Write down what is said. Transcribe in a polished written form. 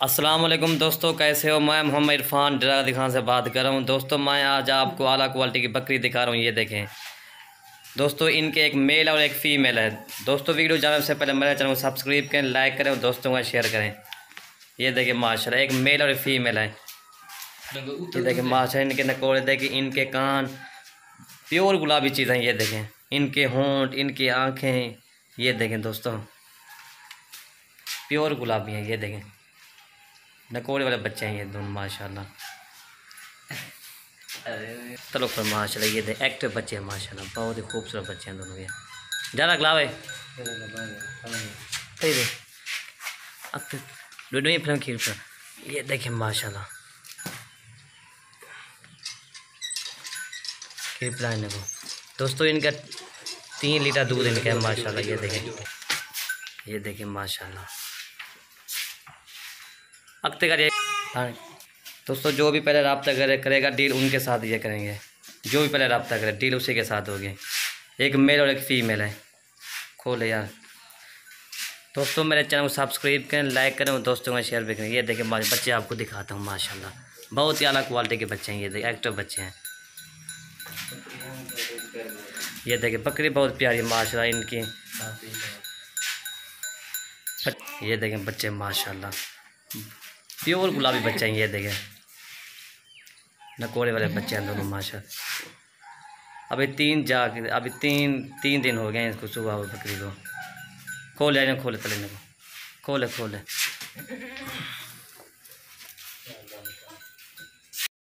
अस्सलाम वालेकुम दोस्तों, कैसे हो। मैं मोहम्मद इरफान डरागदी खान से बात कर रहा हूं। दोस्तों मैं आज आपको आला क्वालिटी की बकरी दिखा रहा हूं। ये देखें दोस्तों, इनके एक मेल और एक फ़ीमेल है। दोस्तों वीडियो जाने से पहले मेरे चैनल को सब्सक्राइब करें, लाइक करें और दोस्तों का शेयर करें। ये देखें माशाल्लाह, एक मेल और एक फ़ीमेल है। ये देखें माशाल्लाह, इनके नकोड़े देखें, इनके कान प्योर गुलाबी चीज़ हैं। ये देखें इनके होंठ, इनकी आँखें, ये देखें दोस्तों प्योर गुलाबी हैं। ये देखें नकोड़े वाले बच्चे हैं ये दोनों माशाल्लाह। चलो फिर माशाल्लाह, ये देख एक्टिव बच्चे हैं माशाल्लाह, बहुत ही खूबसूरत बच्चे हैं दोनों ये। ज़्यादा खिलावे ये फिल्म खीर पर। ये देखें माशाल्लाह खीर पिलाने को। दोस्तों इनका 3 लीटर दूध इनका है माशाल्लाह। ये देखें माशाल्लाह अक्ते का। हाँ दोस्तों, जो भी पहले रब्ता करेगा डील उनके साथ ये करेंगे। जो भी पहले रब्ता करे डील उसी के साथ होगी। एक मेल और एक फ़ीमेल है। खोले यार दोस्तों, मेरे चैनल को सब्सक्राइब करें, लाइक करें और दोस्तों का शेयर भी करें। ये देखें बच्चे आपको दिखाता हूँ माशाल्लाह, बहुत ही अलग क्वालिटी के बच्चे हैं। ये देखें एक्टिव बच्चे हैं। ये देखें बकरी बहुत प्यारी माशाल्लाह इनकी। ये देखें बच्चे माशाल्लाह प्योर गुलाबी बच्चे हैं। ये देखें नकोड़े वाले बच्चे हैं दोनों माशाल्लाह। अभी तीन दिन हो गए हैं इसको सुबह हुई बकरी को। खोले खोले तले को खोले।